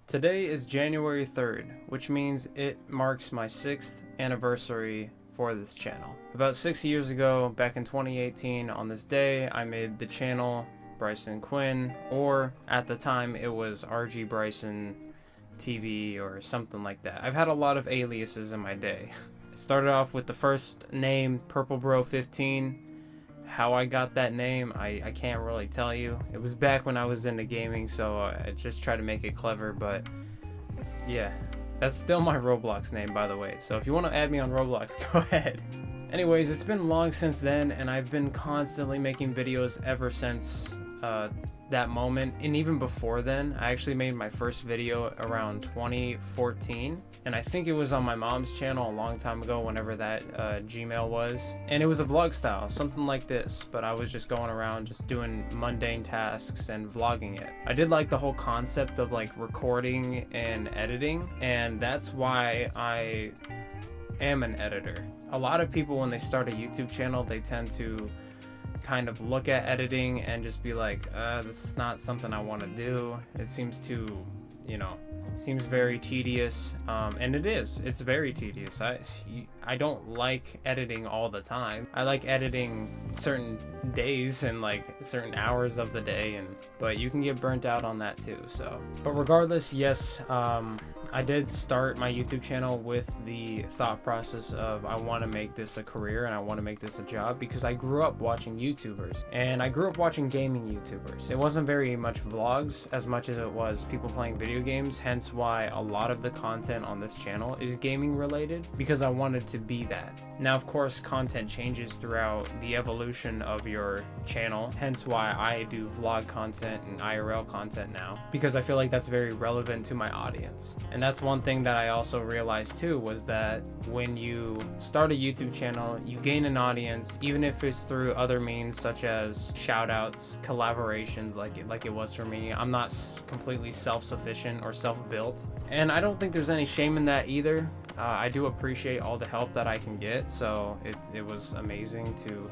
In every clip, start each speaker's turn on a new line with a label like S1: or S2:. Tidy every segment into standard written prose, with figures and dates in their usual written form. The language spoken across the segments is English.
S1: Today is January 3rd, which means it marks my 6th anniversary for this channel. About 6 years ago, back in 2018, on this day, I made the channel Bryson Quinn, or at the time it was RG Bryson TV or something like that. I've had a lot of aliases in my day. I started off with the first name, Purple Bro 15. How I got that name, I can't really tell you. It was back when I was into gaming, so I just tried to make it clever, but yeah. That's still my Roblox name, by the way, so if you want to add me on Roblox, go ahead. Anyways, it's been long since then, and I've been constantly making videos ever since that moment, and even before then. I actually made my first video around 2014, and I think it was on my mom's channel a long time ago, whenever that Gmail was, and it was a vlog style, something like this, but I was just going around just doing mundane tasks and vlogging it. I did like the whole concept of like recording and editing, and that's why I am an editor. A lot of people, when they start a YouTube channel, they tend to kind of look at editing and just be like, this is not something I want to do. It seems too, seems very tedious, and it's very tedious. I don't like editing all the time. I like editing certain days and like certain hours of the day, but you can get burnt out on that too. So, but regardless, yes, I did start my YouTube channel with the thought process of I want to make this a career and I want to make this a job, because I grew up watching YouTubers, and I grew up watching gaming YouTubers. It wasn't very much vlogs as much as it was people playing video games, hence why a lot of the content on this channel is gaming related, because I wanted to be that. Now, of course, content changes throughout the evolution of your channel, hence why I do vlog content and IRL content now, because I feel like that's very relevant to my audience. And that's one thing that I also realized too, was that when you start a YouTube channel, you gain an audience, even if it's through other means such as shout outs, collaborations, like it was for me. I'm not completely self-sufficient or self-built, and I don't think there's any shame in that either. I do appreciate all the help that I can get, so it was amazing to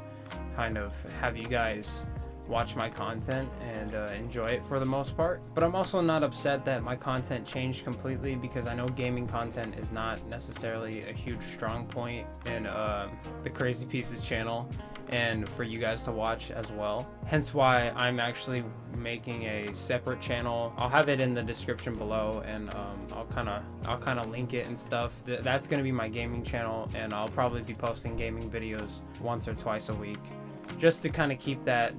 S1: kind of have you guys watch my content and enjoy it for the most part. But I'm also not upset that my content changed completely, because I know gaming content is not necessarily a huge strong point in the Crazy Pieces channel, and for you guys to watch as well. Hence why I'm actually making a separate channel. I'll have it in the description below, and I'll kind of link it and stuff. That's going to be my gaming channel, and I'll probably be posting gaming videos once or twice a week, just to kind of keep that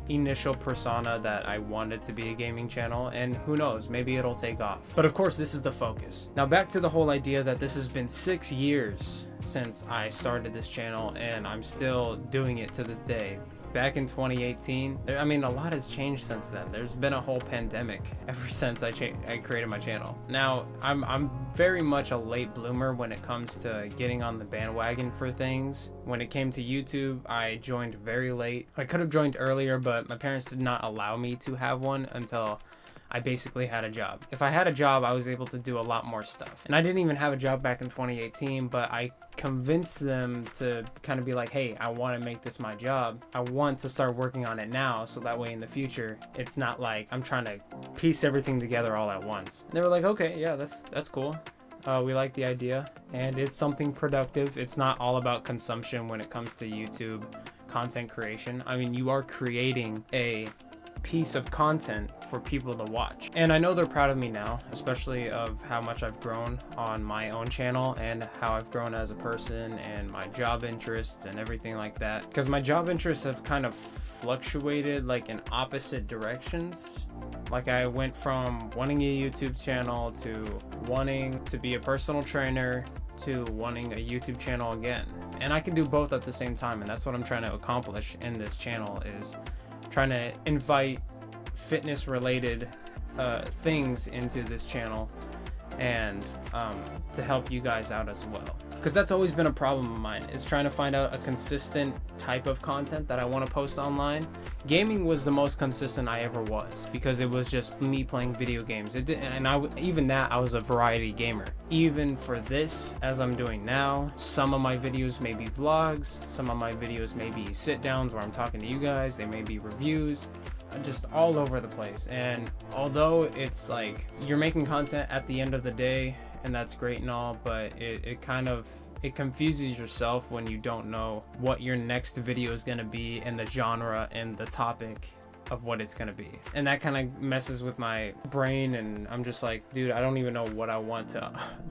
S1: initial persona that I wanted to be a gaming channel, and who knows, maybe it'll take off. But of course, this is the focus. Now back to the whole idea that this has been 6 years since I started this channel, and I'm still doing it to this day. Back in 2018, I mean, a lot has changed since then. There's been a whole pandemic ever since I created my channel. Now, I'm very much a late bloomer when it comes to getting on the bandwagon for things. When it came to YouTube, I joined very late. I could have joined earlier, but my parents did not allow me to have one until I basically had a job. If I had a job, I was able to do a lot more stuff. And I didn't even have a job back in 2018, but I convinced them to kind of be like, hey, I want to make this my job. I want to start working on it now, so that way in the future, it's not like I'm trying to piece everything together all at once. And they were like, okay, yeah, that's cool. We like the idea, and it's something productive. It's not all about consumption when it comes to YouTube content creation. I mean, you are creating a piece of content for people to watch, and I know they're proud of me now, especially of how much I've grown on my own channel and how I've grown as a person and my job interests and everything like that, because my job interests have kind of fluctuated like in opposite directions. Like, I went from wanting a YouTube channel to wanting to be a personal trainer to wanting a YouTube channel again, and I can do both at the same time, and that's what I'm trying to accomplish in this channel, is trying to invite fitness related things into this channel, and to help you guys out as well, because that's always been a problem of mine, is trying to find out a consistent type of content that I want to post online. Gaming was the most consistent I ever was, because it was just me playing video games. Even that, I was a variety gamer. Even for this, as I'm doing now, some of my videos may be vlogs, some of my videos may be sit downs where I'm talking to you guys, they may be reviews, just all over the place. And although it's like you're making content at the end of the day, and that's great and all, but it kind of confuses yourself when you don't know what your next video is going to be and the genre and the topic of what it's going to be. And that kind of messes with my brain, and I'm just like, dude, I don't even know what I want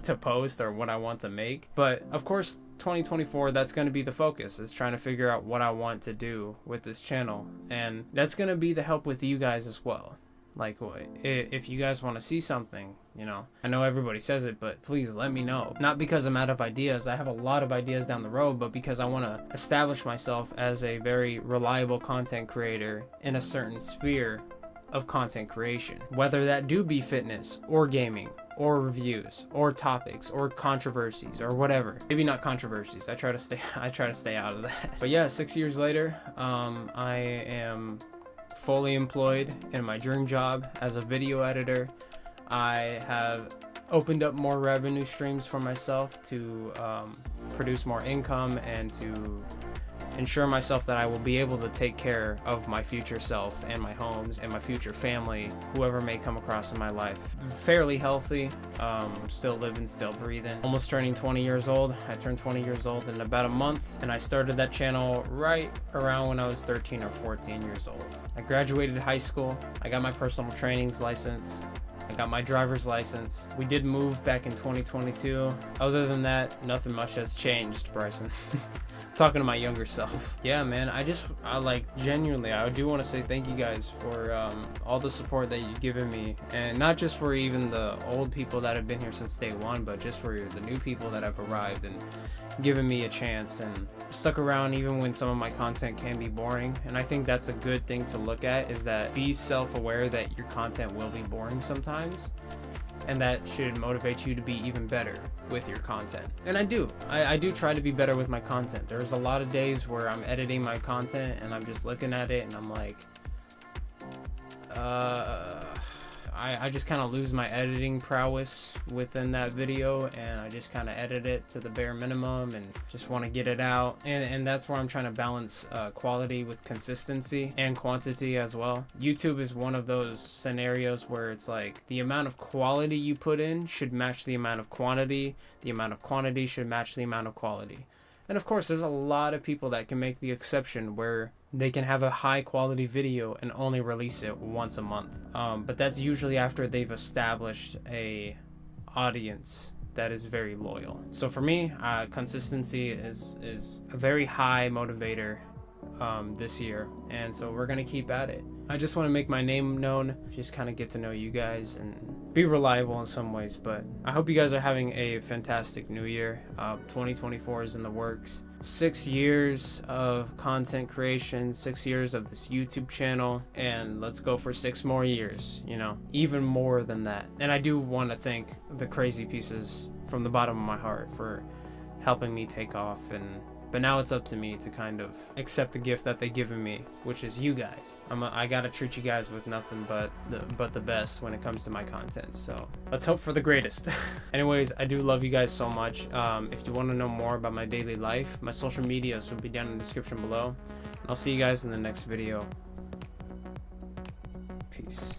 S1: to post or what I want to make. But of course 2024, that's going to be the focus, is trying to figure out what I want to do with this channel, and that's going to be the help with you guys as well. Like, if you guys want to see something, you know, I know everybody says it, but please let me know. Not because I'm out of ideas, I have a lot of ideas down the road, but because I want to establish myself as a very reliable content creator in a certain sphere of content creation. Whether that do be fitness or gaming or reviews or topics or controversies or whatever. Maybe not controversies. I try to stay out of that. But yeah, 6 years later, I am fully employed in my dream job as a video editor. I have opened up more revenue streams for myself to produce more income and to ensure myself that I will be able to take care of my future self and my homes and my future family, whoever may come across in my life. Fairly healthy, still living, still breathing. Almost turning 20 years old. I turned 20 years old in about a month, and I started that channel right around when I was 13 or 14 years old. I graduated high school. I got my personal trainings license. I got my driver's license. We did move back in 2022. Other than that, nothing much has changed, Bryson. Talking to my younger self. Yeah, man, I like, genuinely, I do want to say thank you guys for all the support that you've given me, and not just for even the old people that have been here since day one, but just for the new people that have arrived and given me a chance and stuck around even when some of my content can be boring. And I think that's a good thing to look at, is that be self-aware that your content will be boring sometimes, and that should motivate you to be even better with your content. And I do try to be better with my content. There's a lot of days where I'm editing my content and I'm just looking at it and I'm like, I just kind of lose my editing prowess within that video, and I just kind of edit it to the bare minimum and just want to get it out. And that's where I'm trying to balance quality with consistency and quantity as well. YouTube is one of those scenarios where it's like the amount of quality you put in should match the amount of quantity should match the amount of quality. And of course, there's a lot of people that can make the exception where they can have a high quality video and only release it once a month. But that's usually after they've established a audience that is very loyal. So for me, consistency is a very high motivator this year, and so we're gonna keep at it. I just want to make my name known, just kind of get to know you guys and be reliable in some ways. But I hope you guys are having a fantastic new year. 2024 is in the works. 6 years of content creation, 6 years of this YouTube channel, and let's go for 6 more years, you know, even more than that. And I do want to thank the Crazy Pieces from the bottom of my heart for helping me take off, but now it's up to me to kind of accept the gift that they've given me, which is you guys. I gotta treat you guys with nothing but the best when it comes to my content. So let's hope for the greatest. Anyways, I do love you guys so much. If you want to know more about my daily life, my social medias will be down in the description below. And I'll see you guys in the next video. Peace.